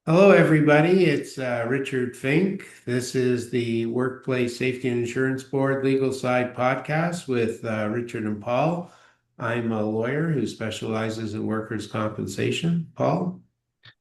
Hello, everybody. It's Richard Fink. This is the Workplace Safety and Insurance Board Legal Side podcast with Richard and Paul. I'm a lawyer who specializes in workers' compensation. Paul?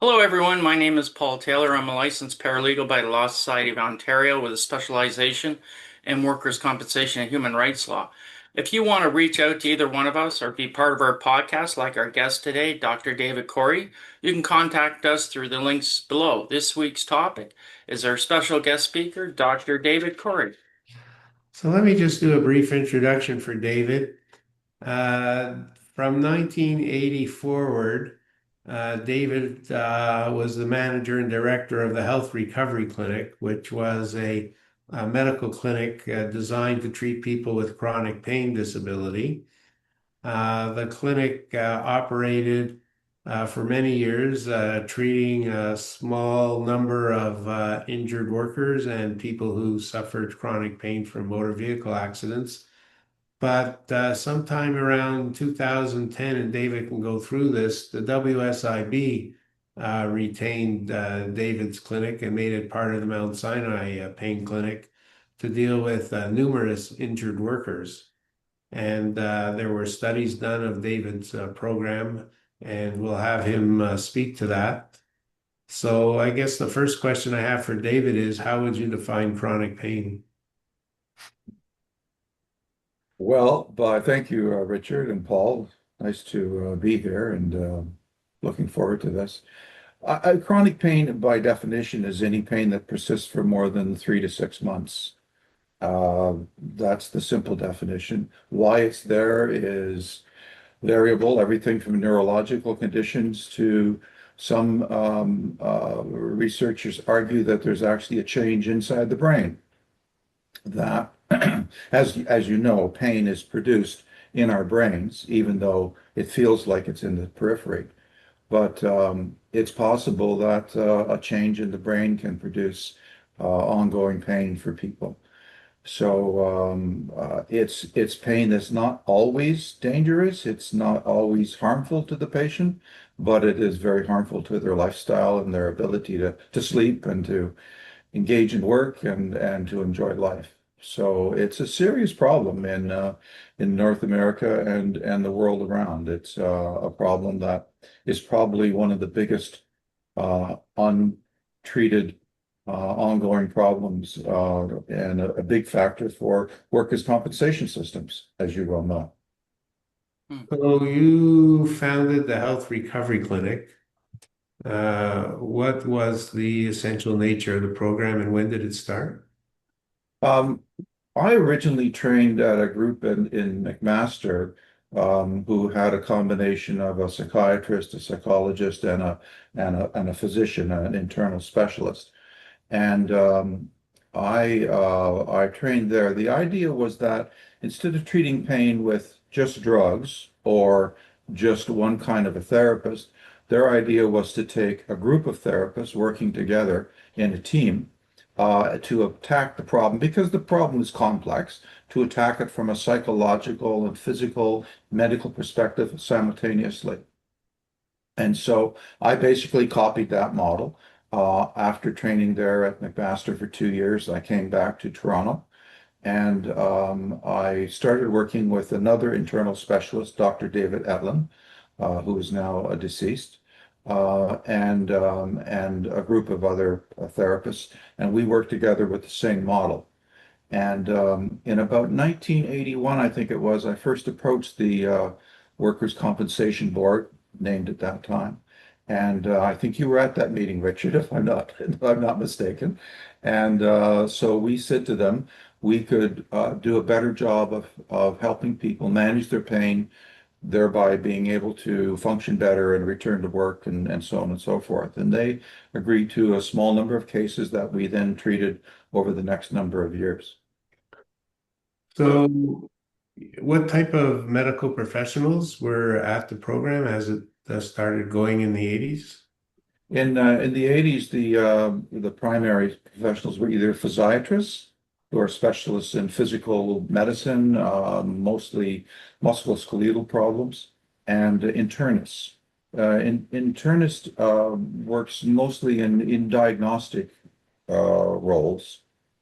Hello, everyone. My name is Paul Taylor. I'm a licensed paralegal by the Law Society of Ontario with a specialization in workers' compensation and human rights law. If you want to reach out to either one of us or be part of our podcast, like our guest today, Dr. David Corey, you can contact us through the links below. This week's topic is our special guest speaker, Dr. David Corey. So let me just do a brief introduction for David. From 1980 forward, David was the manager and director of the Health Recovery Clinic, which was a medical clinic designed to treat people with chronic pain disability. The clinic operated for many years, treating a small number of injured workers and people who suffered chronic pain from motor vehicle accidents. But sometime around 2010, and David can go through this, the WSIB retained David's clinic and made it part of the Mount Sinai Pain Clinic to deal with numerous injured workers. And there were studies done of David's program, and we'll have him speak to that. So I guess the first question I have for David is, how would you define chronic pain? Well, but thank you, Richard and Paul. Nice to be here and looking forward to this. Chronic pain, by definition, is any pain that persists for more than 3 to 6 months. That's the simple definition. Why it's there is variable, everything from neurological conditions to some researchers argue that there's actually a change inside the brain that, as you know, pain is produced in our brains, even though it feels like it's in the periphery. But it's possible that a change in the brain can produce ongoing pain for people. So it's pain that's not always dangerous. It's not always harmful to the patient, but it is very harmful to their lifestyle and their ability to sleep and to engage in work and to enjoy life. So it's a serious problem in North America and the world around. It's a problem that is probably one of the biggest untreated ongoing problems and a big factor for workers' compensation systems, as you well know. Hmm. So you founded the Health Recovery Clinic. What was the essential nature of the program and when did it start? Um, I originally trained at a group in McMaster who had a combination of a psychiatrist, a psychologist, and a physician, an internal specialist. And I trained there. The idea was that instead of treating pain with just drugs or just one kind of a therapist, their idea was to take a group of therapists working together in a team to attack the problem because the problem is complex, to attack it from a psychological and physical medical perspective simultaneously. And so I basically copied that model. After training there at McMaster for 2 years, I came back to Toronto and I started working with another internal specialist, Dr. David Etlin, who is now deceased, and a group of other therapists. And we worked together with the same model. And in about 1981, I think it was, I first approached the Workers' Compensation Board, named at that time. And I think you were at that meeting, Richard, if I'm not mistaken. And so we said to them, we could do a better job of helping people manage their pain, thereby being able to function better and return to work and so on and so forth. And they agreed to a small number of cases that we then treated over the next number of years. So what type of medical professionals were at the program as it started going in the 80s? In the 80s, the primary professionals were either physiatrists, who are specialists in physical medicine, mostly musculoskeletal problems, and internists. Internist works mostly in diagnostic roles,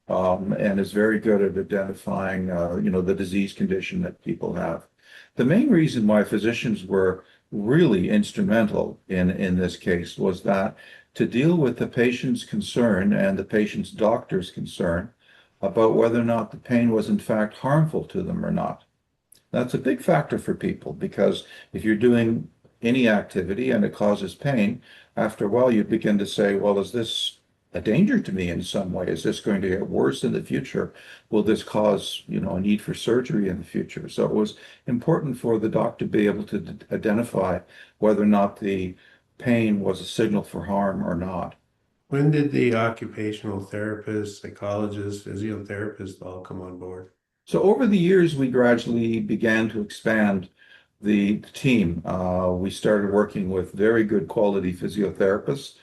and is very good at identifying, the disease condition that people have. The main reason why physicians were really instrumental in this case was that to deal with the patient's concern and the patient's doctor's concern about whether or not the pain was in fact harmful to them or not. That's a big factor for people because if you're doing any activity and it causes pain, after a while you begin to say, well, is this a danger to me in some way? Is this going to get worse in the future? Will this cause, a need for surgery in the future? So it was important for the doctor to be able to identify whether or not the pain was a signal for harm or not. When did the occupational therapists, psychologists, physiotherapists all come on board? So over the years, we gradually began to expand the team. We started working with very good quality physiotherapists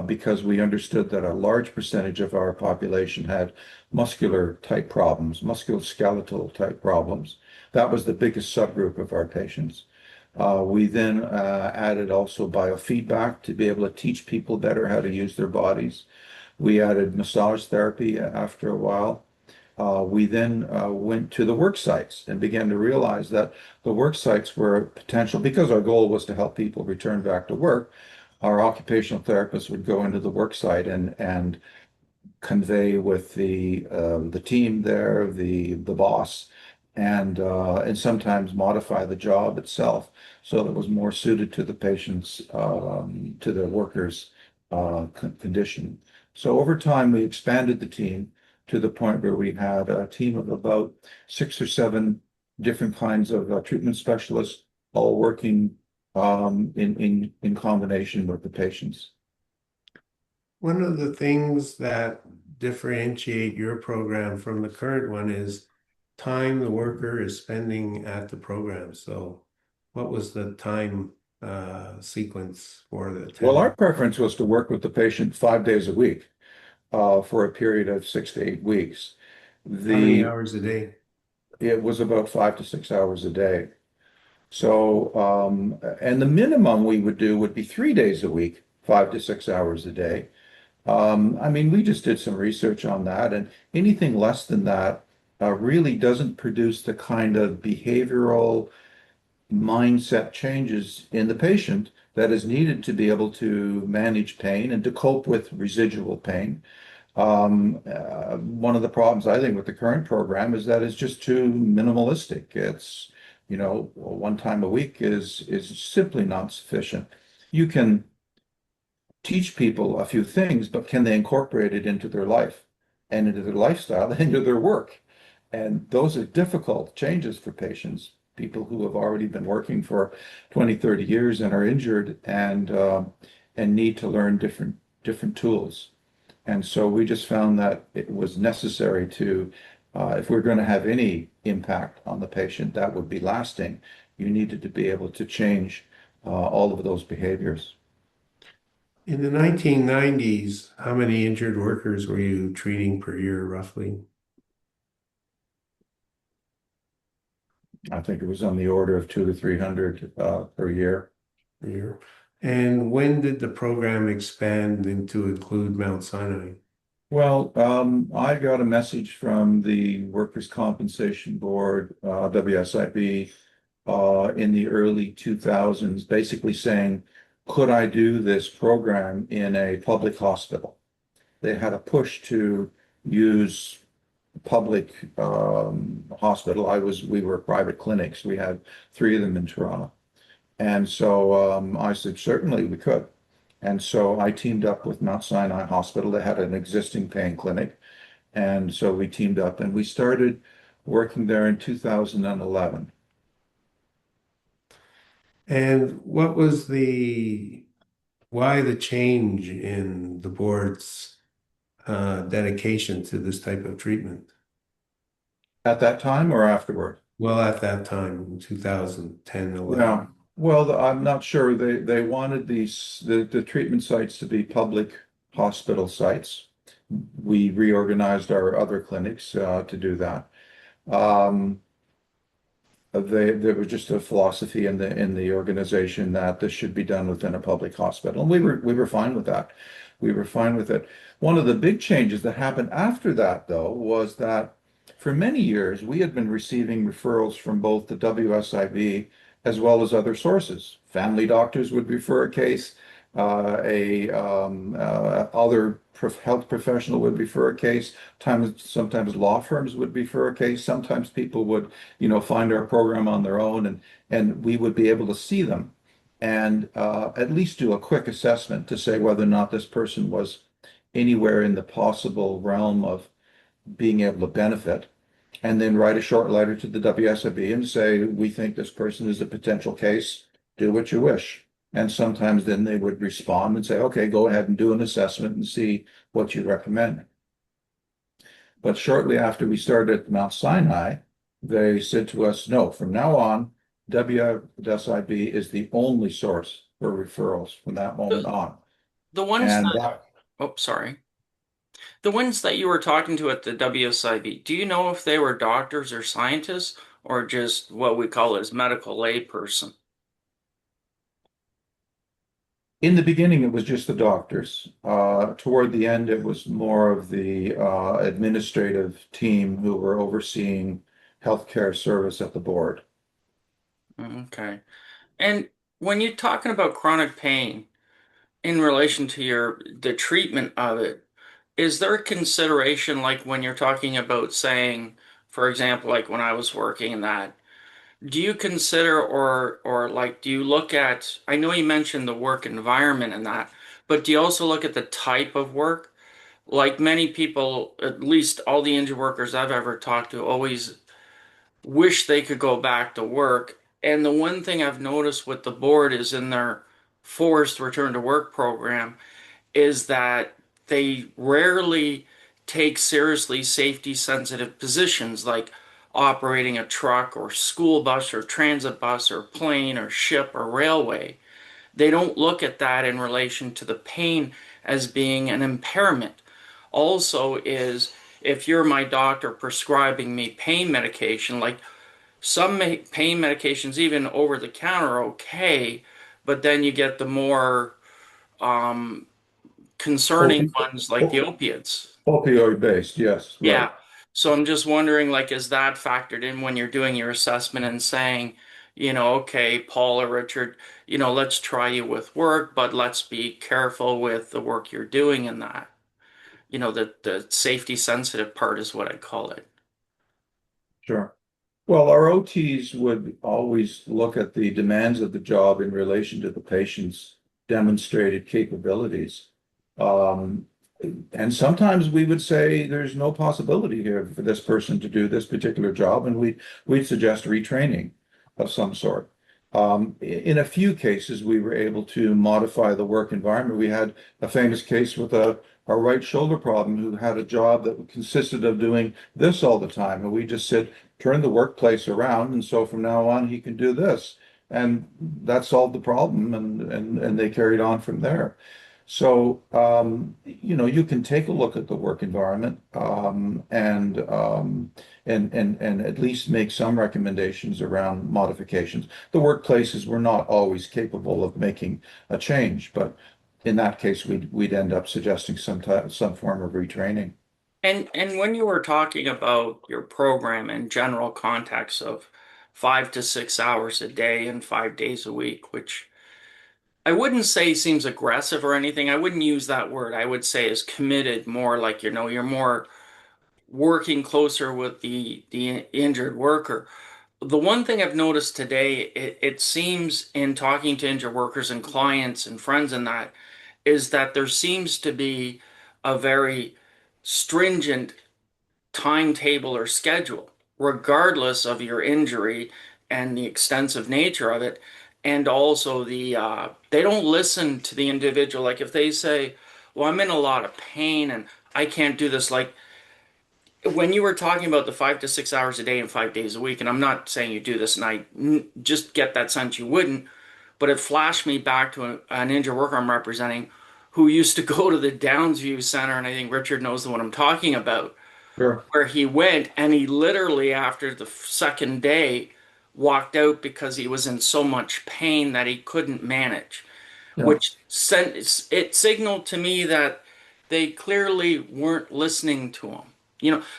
because we understood that a large percentage of our population had muscular type problems, musculoskeletal type problems. That was the biggest subgroup of our patients. We then added also biofeedback to be able to teach people better how to use their bodies. We added massage therapy after a while. We then went to the work sites and began to realize that the work sites were a potential, because our goal was to help people return back to work. Our occupational therapists would go into the work site and convey with the team there, the boss, and sometimes modify the job itself so that it was more suited to the patient's to the workers' condition. So over time, we expanded the team to the point where we had a team of about 6 or 7 different kinds of treatment specialists, all working in combination with the patients. One of the things that differentiate your program from the current one is time the worker is spending at the program. So what was the time sequence for the Well, our attending? preference was to work with the patient 5 days a week for a period of 6 to 8 weeks. How many The hours a day? It was about 5 to 6 hours a day. So, and the minimum we would do would be 3 days a week, 5 to 6 hours a day. I mean, we just did some research on that, and anything less than that really doesn't produce the kind of behavioral mindset changes in the patient that is needed to be able to manage pain and to cope with residual pain. One of the problems I think with the current program is that it's just too minimalistic. It's, 1 time a week is simply not sufficient. You can teach people a few things, but can they incorporate it into their life and into their lifestyle and into their work? And those are difficult changes for patients, people who have already been working for 20, 30 years and are injured and need to learn different tools. And so we just found that it was necessary to, if we're going to have any impact on the patient that would be lasting, you needed to be able to change all of those behaviors. In the 1990s, how many injured workers were you treating per year, roughly? I think it was on the order of 200 to 300 per year. Per year. And when did the program expand into include Mount Sinai? Well, I got a message from the Workers' Compensation Board, WSIB, in the early 2000s, basically saying, could I do this program in a public hospital? They had a push to use public hospital. We were private clinics. We had 3 of them in Toronto. And so I said, certainly we could. And so I teamed up with Mount Sinai Hospital. They had an existing pain clinic. And so we teamed up and we started working there in 2011. And what was why the change in the board's dedication to this type of treatment? At that time or afterward? Well, at that time, in 2010, 11. Yeah. Well, I'm not sure. They wanted the treatment sites to be public hospital sites. We reorganized our other clinics to do that. there was just a philosophy in the organization that this should be done within a public hospital, and we were fine with that. We were fine with it. One of the big changes that happened after that, though, was that for many years we had been receiving referrals from both the WSIB as well as other sources. Family doctors would refer a case, a other health professional would refer a case. Sometimes law firms would refer a case. Sometimes people would, find our program on their own, and we would be able to see them and at least do a quick assessment to say whether or not this person was anywhere in the possible realm of being able to benefit, and then write a short letter to the WSIB and say, we think this person is a potential case, do what you wish. And sometimes then they would respond and say, okay, go ahead and do an assessment and see what you recommend. But shortly after we started at Mount Sinai, they said to us, no, from now on, WSIB is the only source for referrals from that moment The, on. the ones And that, that oh, sorry. The ones that you were talking to at the WSIB, do you know if they were doctors or scientists or just what we call as medical layperson? In the beginning, it was just the doctors. Toward the end, it was more of the administrative team who were overseeing healthcare service at the board. Okay. And when you're talking about chronic pain in relation to the treatment of it, is there a consideration like when you're talking about saying, for example, like when I was working in that, do you consider or like do you look at, I know you mentioned the work environment and that, but do you also look at the type of work? Like many people, at least all the injured workers I've ever talked to, always wish they could go back to work. And the one thing I've noticed with the board is in their forced return to work program is that they rarely take seriously safety sensitive positions like operating a truck or school bus or transit bus or plane or ship or railway. They don't look at that in relation to the pain as being an impairment. Also, is if you're my doctor prescribing me pain medication, like some pain medications, even over the counter, are okay, but then you get the more um, concerning Opi ones like the o- opiates. Opioid based, yes, right. Yeah. So I'm just wondering, like, is that factored in when you're doing your assessment and saying, okay, Paul or Richard, let's try you with work, but let's be careful with the work you're doing in that. The safety sensitive part is what I call it. Sure. Well, our OTs would always look at the demands of the job in relation to the patient's demonstrated capabilities. Um, and sometimes we would say there's no possibility here for this person to do this particular job, and we'd suggest retraining of some sort. In a few cases, we were able to modify the work environment. We had a famous case with a right shoulder problem who had a job that consisted of doing this all the time, and we just said, turn the workplace around, and so from now on he can do this, and that solved the problem, and they carried on from there. So you can take a look at the work environment, and at least make some recommendations around modifications. The workplaces were not always capable of making a change, but in that case we'd end up suggesting some form of retraining. And when you were talking about your program in general context of 5 to 6 hours a day and 5 days a week, which I wouldn't say seems aggressive or anything. I wouldn't use that word. I would say is committed more like, you're more working closer with the injured worker. The one thing I've noticed today, it seems in talking to injured workers and clients and friends and that, is that there seems to be a very stringent timetable or schedule, regardless of your injury and the extensive nature of it. And also they don't listen to the individual. Like if they say, well, I'm in a lot of pain and I can't do this, like when you were talking about the 5 to 6 hours a day and 5 days a week, and I'm not saying you do this, and just get that sense you wouldn't, but it flashed me back to an injured worker I'm representing who used to go to the Downsview Center, and I think Richard knows the one I'm talking about, Sure. where he went and he literally, after the second day, walked out because he was in so much pain that he couldn't manage, Yeah, which sent it signaled to me that they clearly weren't listening to him.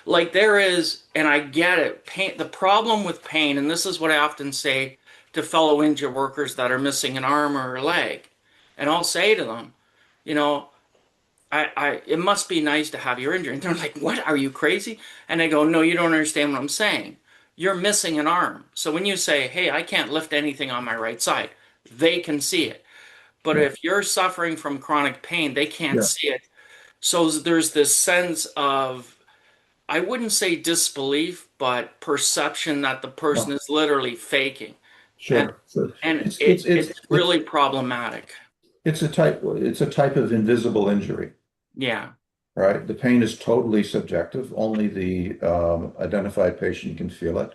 Like there is, and I get it, pain, the problem with pain, and this is what I often say to fellow injured workers that are missing an arm or a leg. And I'll say to them, you know, it must be nice to have your injury. And they're like, what? Are you crazy? And I go, no, you don't understand what I'm saying. You're missing an arm. So when you say, hey, I can't lift anything on my right side, they can see it. But yeah, if you're suffering from chronic pain, they can't yeah. see it. So there's this sense of, I wouldn't say disbelief, but perception that the person No, is literally faking. And sure, sure. and It's it's it's it's it's really problematic. it's a type of invisible injury, Yeah. right? The pain is totally subjective. Only the identified patient can feel it.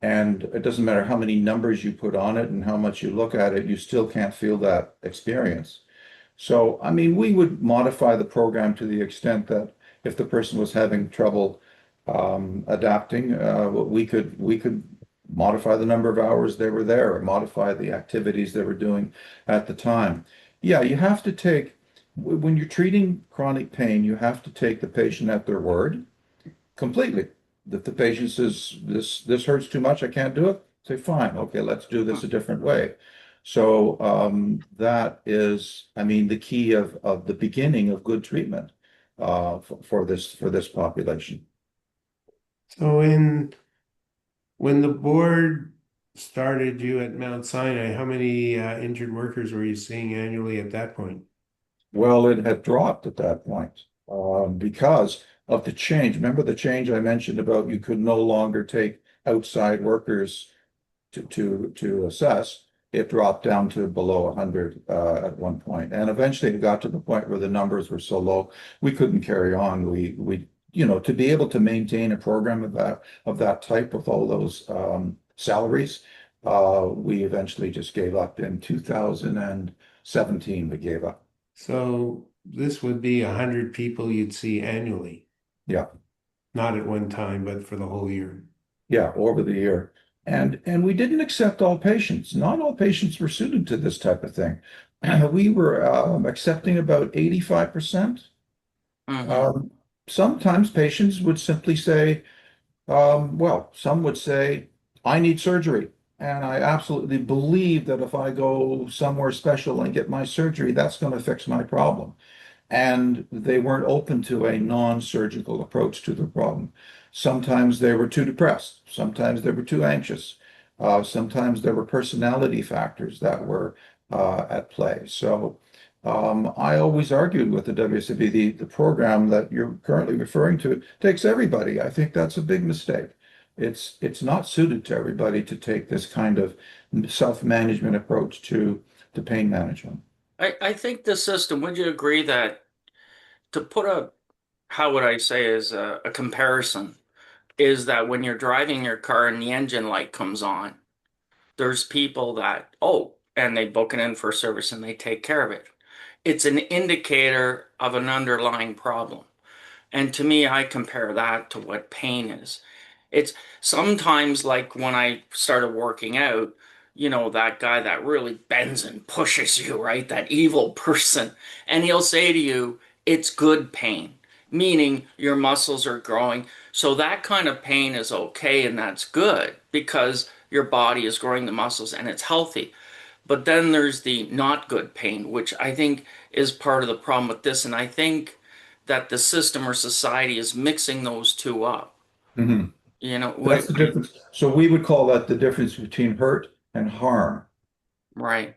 And it doesn't matter how many numbers you put on it and how much you look at it, you still can't feel that experience. So, I mean, we would modify the program to the extent that if the person was having trouble adapting, we could modify the number of hours they were there or modify the activities they were doing at the time. Yeah, you have to take, when you're treating chronic pain, you have to take the patient at their word completely. If the patient says this hurts too much, I can't do it, say fine, okay, let's do this a different way. So that is, I mean, the key of the beginning of good treatment for this population. So when the board started you at Mount Sinai, how many injured workers were you seeing annually at that point? Well, it had dropped at that point because of the change. Remember the change I mentioned about you could no longer take outside workers to assess. It dropped down to below 100 at one point, and eventually it got to the point where the numbers were so low we couldn't carry on. We to be able to maintain a program of that type with all those salaries, we eventually just gave up in 2017. We gave up. So this would be 100 people you'd see annually, Yeah. not at one time, but for the whole year. Yeah, over the year. And we didn't accept all patients. Not all patients were suited to this type of thing. We were accepting about 85%. Hmm. Um, Sometimes patients would simply say, well, some would say, I need surgery. And I absolutely believe that if I go somewhere special and get my surgery, that's going to fix my problem. And they weren't open to a non-surgical approach to the problem. Sometimes they were too depressed. Sometimes they were too anxious. Sometimes there were personality factors that were at play. So I always argued with the WCB, the program that you're currently referring to takes everybody. I think that's a big mistake. It's not suited to everybody to take this kind of self-management approach to pain management. I think the system, would you agree that to put how would I say, is a comparison, is that when you're driving your car and the engine light comes on, there's people that, oh, and they book it in for service and they take care of it. It's an indicator of an underlying problem. And to me, I compare that to what pain is. It's sometimes like when I started working out, that guy that really bends and pushes you, right? That evil person. And he'll say to you, it's good pain, meaning your muscles are growing. So that kind of pain is okay and that's good because your body is growing the muscles and it's healthy. But then there's the not good pain, which I think is part of the problem with this. And I think that the system or society is mixing those two up. Mhm. That's What the do you, difference. So we would call that the difference between hurt and harm. right.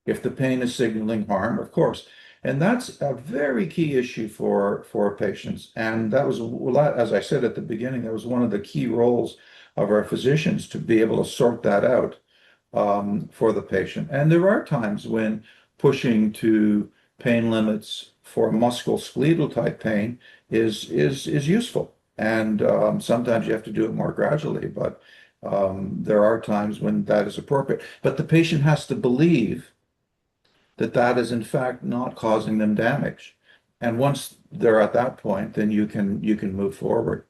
If the pain is signaling harm, of course. And that's a very key issue for patients. And that was, as I said at the beginning, that was one of the key roles of our physicians to be able to sort that out for the patient. And there are times when pushing to pain limits for musculoskeletal type pain is useful. And sometimes you have to do it more gradually, but there are times when that is appropriate. But the patient has to believe that that is in fact not causing them damage. And once they're at that point, then you can move forward.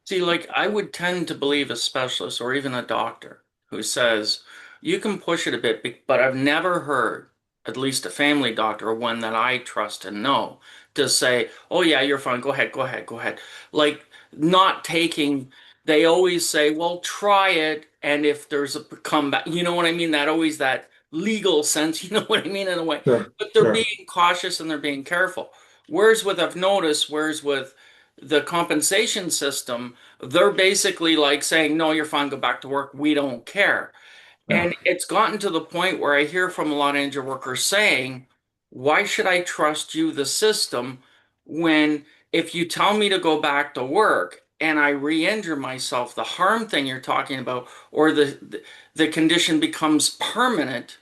See, like I would tend to believe a specialist or even a doctor. who says, you can push it a bit, but I've never heard, at least a family doctor, or one that I trust and know, to say, oh yeah, you're fine, go ahead, go ahead, go ahead. Like not taking, they always say, well, try it, and if there's a comeback, you know what I mean? That always that legal sense, you know what I mean, in a way. Sure, But they're sure. being cautious and they're being careful. I've noticed, whereas with the compensation system, they're basically like saying, no, you're fine, go back to work. We don't care. Yeah. And it's gotten to the point where I hear from a lot of injured workers saying, why should I trust you, the system, when if you tell me to go back to work and I re-injure myself, the harm thing you're talking about, or the condition becomes permanent,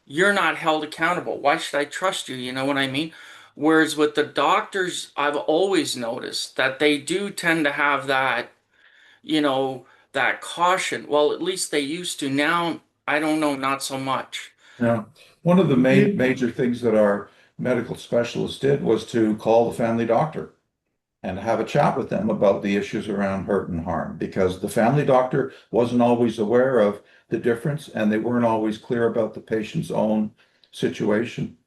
you're not held accountable. Why should I trust you? You know what I mean? Whereas with the doctors, I've always noticed that they do tend to have that, you know, that caution. Well, at least they used to. Now, I don't know, not so much. Yeah. One of the main You, major things that our medical specialists did was to call the family doctor and have a chat with them about the issues around hurt and harm because the family doctor wasn't always aware of the difference and they weren't always clear about the patient's own situation.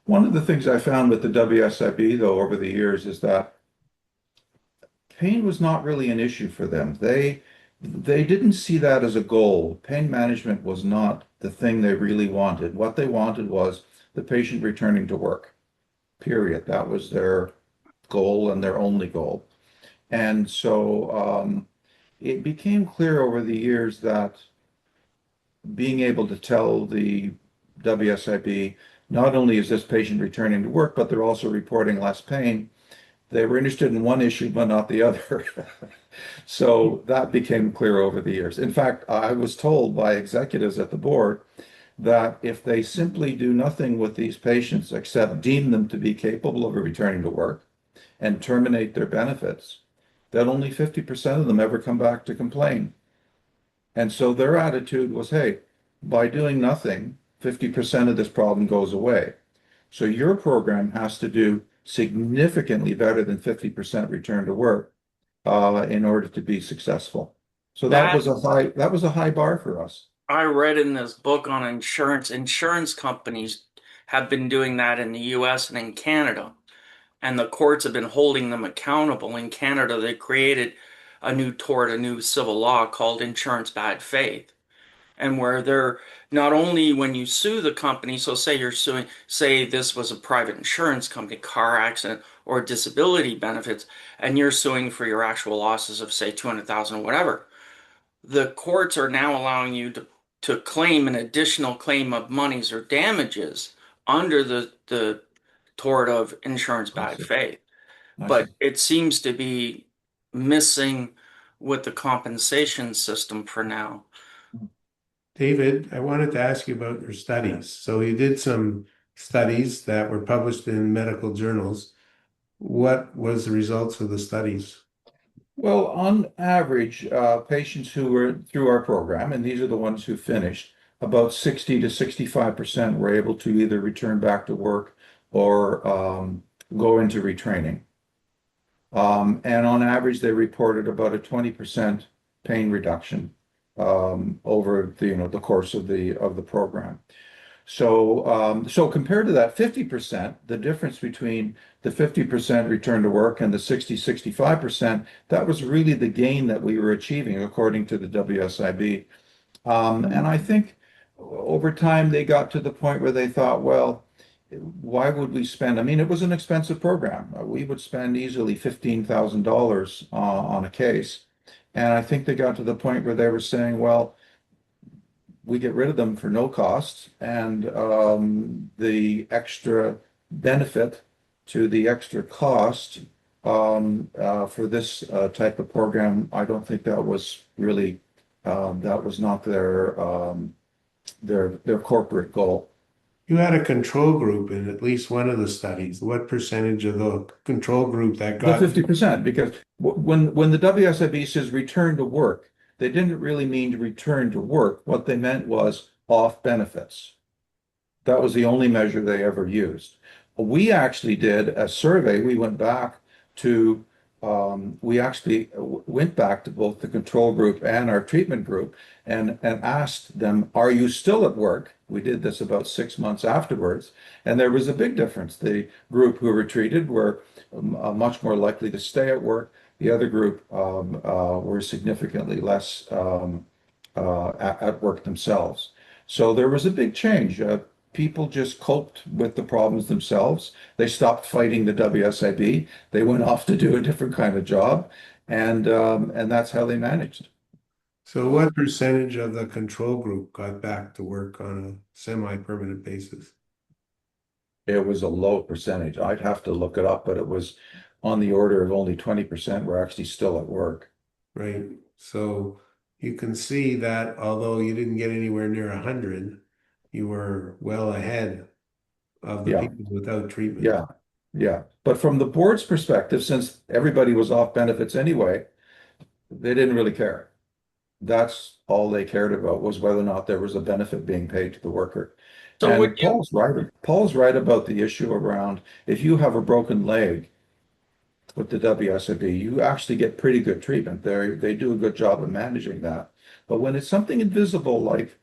One of the things I found with the WSIB, though, over the years is that pain was not really an issue for them. They didn't see that as a goal. Pain management was not the thing they really wanted. What they wanted was the patient returning to work, period. That was their goal and their only goal. And so it became clear over the years that being able to tell the WSIB, not only is this patient returning to work, but they're also reporting less pain. They were interested in one issue, but not the other. So that became clear over the years. In fact, I was told by executives at the board that if they simply do nothing with these patients except deem them to be capable of returning to work and terminate their benefits, that only 50% of them ever come back to complain. And so their attitude was, hey, by doing nothing, 50% of this problem goes away. So your program has to do significantly better than 50% return to work in order to be successful. So That that was a high bar for us. I read in this book on insurance, insurance companies have been doing that in the US and in Canada, and the courts have been holding them accountable. In Canada, they created a new tort, a new civil law called insurance bad faith. And where they're not only when you sue the company, so say you're suing, say this was a private insurance company, car accident or disability benefits, and you're suing for your actual losses of say 200,000 or whatever. The courts are now allowing you to claim an additional claim of monies or damages under the tort of insurance I bad see. faith. I But see. it seems to be missing with the compensation system for now. David, I wanted to ask you about your studies. So you did some studies that were published in medical journals. What was the results of the studies? Well, on average, patients who were through our program, and these are the ones who finished, about 60 to 65% were able to either return back to work or go into retraining. And on average, they reported about a 20% pain reduction over the course of the program. So so compared to that 50%, the difference between the 50% return to work and the 65%, that was really the gain that we were achieving according to the WSIB. And I think over time they got to the point where they thought, well, why would we spend? I mean, it was an expensive program. We would spend easily $15,000 on a case. And I think they got to the point where they were saying, well, we get rid of them for no cost, and the extra benefit to the extra cost for this type of program, I don't think that was really that was not their corporate goal. You had a control group in at least one of the studies. What percentage of the control group that The got 50%, because when the WSIB says return to work, they didn't really mean to return to work. What they meant was off benefits. That was the only measure they ever used. We actually did a survey. We went back to we actually went back to both the control group and our treatment group and asked them, "Are you still at work?" We did this about 6 months afterwards, and there was a big difference. The group who were treated were much more likely to stay at work. The other group were significantly less at work themselves. So there was a big change. People just coped with the problems themselves. They stopped fighting the WSIB. They went off to do a different kind of job, and that's how they managed. So what percentage of the control group got back to work on a semi-permanent basis? It was a low percentage. I'd have to look it up, but it was on the order of only 20% were actually still at work. Right. So you can see that although you didn't get anywhere near 100, you were well ahead of the Yeah, people without treatment. yeah, yeah. But from the board's perspective, since everybody was off benefits anyway, they didn't really care. That's all they cared about was whether or not there was a benefit being paid to the worker. So would And you Paul's right. Paul's right about the issue around if you have a broken leg with the WSIB, you actually get pretty good treatment. They do a good job of managing that. But when it's something invisible like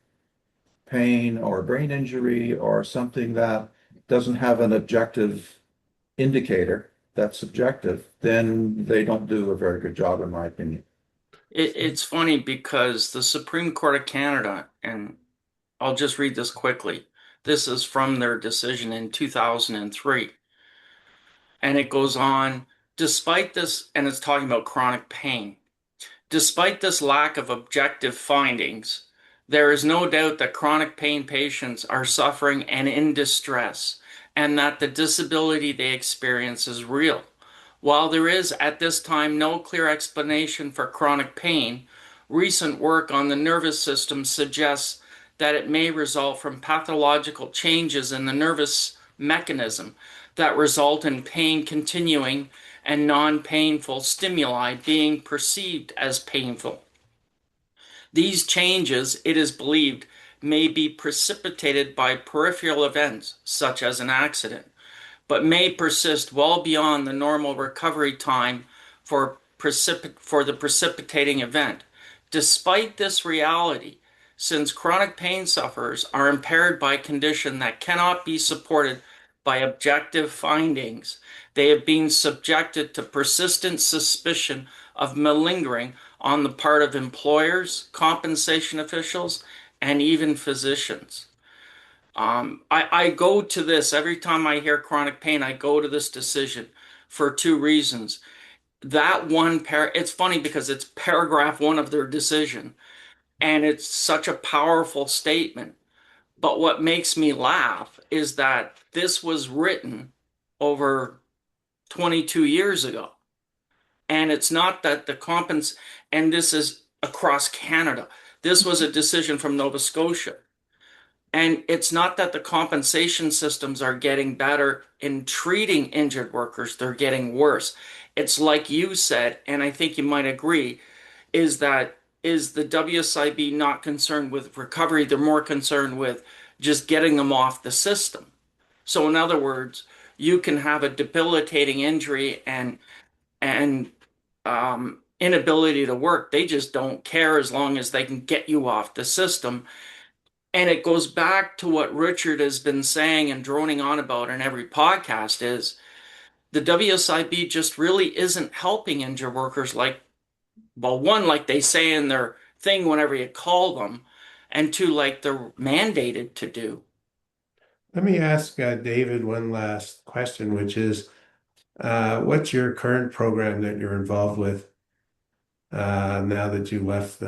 pain or brain injury or something that doesn't have an objective indicator that's subjective, then they don't do a very good job, in my opinion. it's funny because the Supreme Court of Canada, and I'll just read this quickly. This is from their decision in 2003. And it goes on, despite this, and it's talking about chronic pain. Despite this lack of objective findings, there is no doubt that chronic pain patients are suffering and in distress, and that the disability they experience is real. While there is at this time no clear explanation for chronic pain, recent work on the nervous system suggests that it may result from pathological changes in the nervous mechanism that result in pain continuing and non-painful stimuli being perceived as painful. These changes, it is believed, may be precipitated by peripheral events, such as an accident, but may persist well beyond the normal recovery time for the precipitating event. Despite this reality, since chronic pain sufferers are impaired by a condition that cannot be supported by objective findings, they have been subjected to persistent suspicion of malingering on the part of employers, compensation officials, and even physicians. I go to this every time I hear chronic pain, I go to this decision for two reasons. That it's funny because it's paragraph one of their decision, and it's such a powerful statement. But what makes me laugh is that this was written over 22 years ago. And it's not that and this is across Canada. This was a decision from Nova Scotia. And it's not that the compensation systems are getting better in treating injured workers, they're getting worse. It's like you said, and I think you might agree, is the WSIB not concerned with recovery? They're more concerned with just getting them off the system. So in other words, you can have a debilitating injury and inability to work. They just don't care as long as they can get you off the system. And it goes back to what Richard has been saying and droning on about in every podcast is the WSIB just really isn't helping injured workers like, well, one, like they say in their thing whenever you call them, and two, like they're mandated to do. Let me ask David one last question, which is, what's your current program that you're involved with now that you left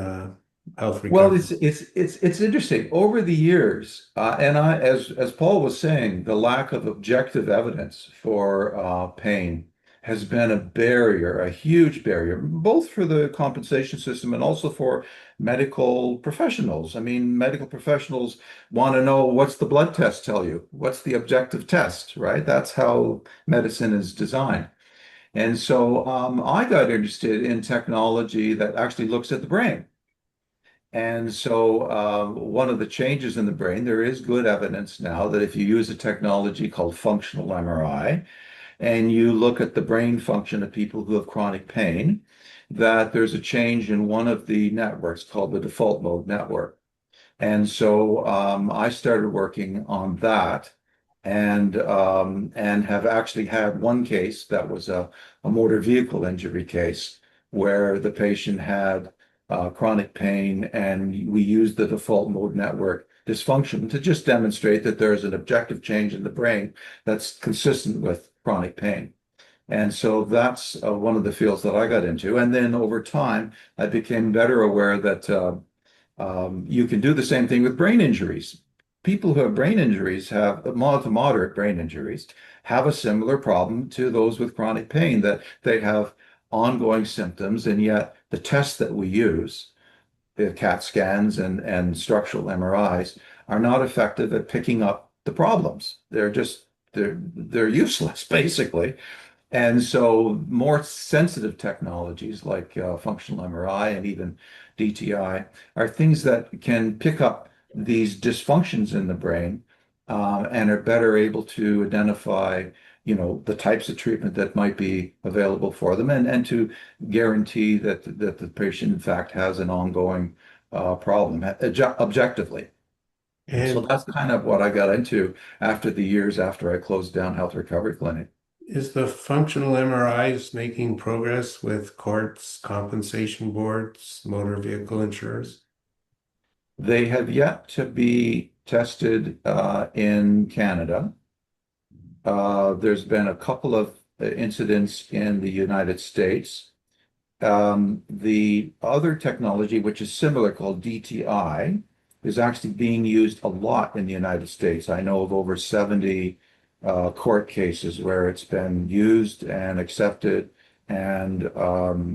health Well, recovery? it's interesting. Over the years, and as Paul was saying, the lack of objective evidence for pain has been a barrier, a huge barrier, both for the compensation system and also for medical professionals. I mean, medical professionals want to know what's the blood test tell you? What's the objective test, right? That's how medicine is designed. And so I got interested in technology that actually looks at the brain. And so, one of the changes in the brain, there is good evidence now that if you use a technology called functional MRI, and you look at the brain function of people who have chronic pain, that there's a change in one of the networks called the default mode network. And so I started working on that and have actually had one case that was a motor vehicle injury case where the patient had chronic pain, and we used the default mode network dysfunction to just demonstrate that there's an objective change in the brain that's consistent with chronic pain. And so that's one of the fields that I got into. And then over time, I became better aware that you can do the same thing with brain injuries. People who have brain injuries have mild to moderate brain injuries have a similar problem to those with chronic pain, that they have ongoing symptoms, and yet the tests that we use, the CAT scans and structural MRIs, are not effective at picking up the problems. They're useless basically. And so more sensitive technologies like functional MRI and even DTI are things that can pick up these dysfunctions in the brain, and are better able to identify, the types of treatment that might be available for them, and to guarantee that the patient in fact has an ongoing problem objectively. So And that's kind of what I got into after the years after I closed down Health Recovery Clinic. is the functional MRIs making progress with courts, compensation boards, motor vehicle insurers? They have yet to be tested in Canada. There's been a couple of incidents in the United States. The other technology, which is similar, called DTI, is actually being used a lot in the United States. I know of over 70 court cases where it's been used and accepted and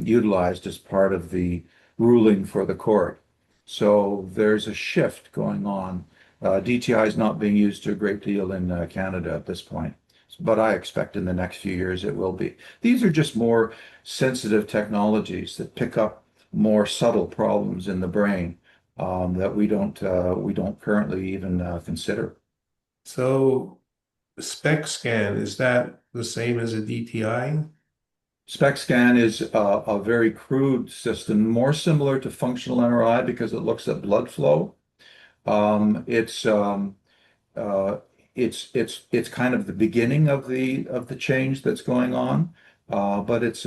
utilized as part of the ruling for the court. So there's a shift going on. DTI is not being used a great deal in Canada at this point, but I expect in the next few years it will be. These are just more sensitive technologies that pick up more subtle problems in the brain, that we don't currently even consider. So SPEC scan, is that the same as a DTI? SPEC scan is a very crude system, more similar to functional MRI because it looks at blood flow. Um, it's um, uh, it's kind of the beginning of the change that's going on, but it's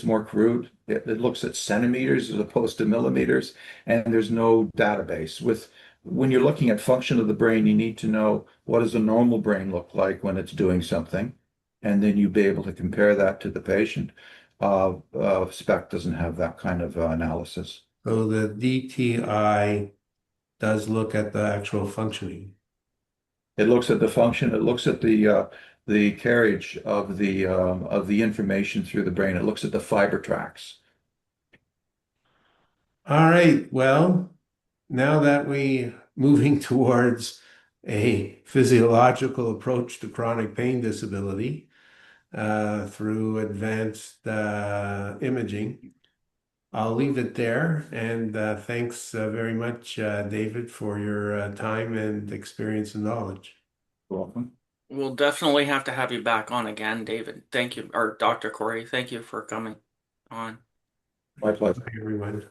more crude. It looks at centimeters as opposed to millimeters, and there's no database. When you're looking at function of the brain, you need to know what does a normal brain look like when it's doing something, and then you be able to compare that to the patient. SPEC doesn't have that kind of analysis. So the DTI does look at the actual functioning. It looks at the function. It looks at the carriage of the information through the brain. It looks at the fiber tracks. All right. Well, now that we moving towards a physiological approach to chronic pain disability through advanced imaging, I'll leave it there. And thanks very much, David, for your time and experience and knowledge. Welcome. We'll definitely have to have you back on again, David. Thank you, or Dr. Corey. Thank you for coming on. My pleasure. Bye, everyone.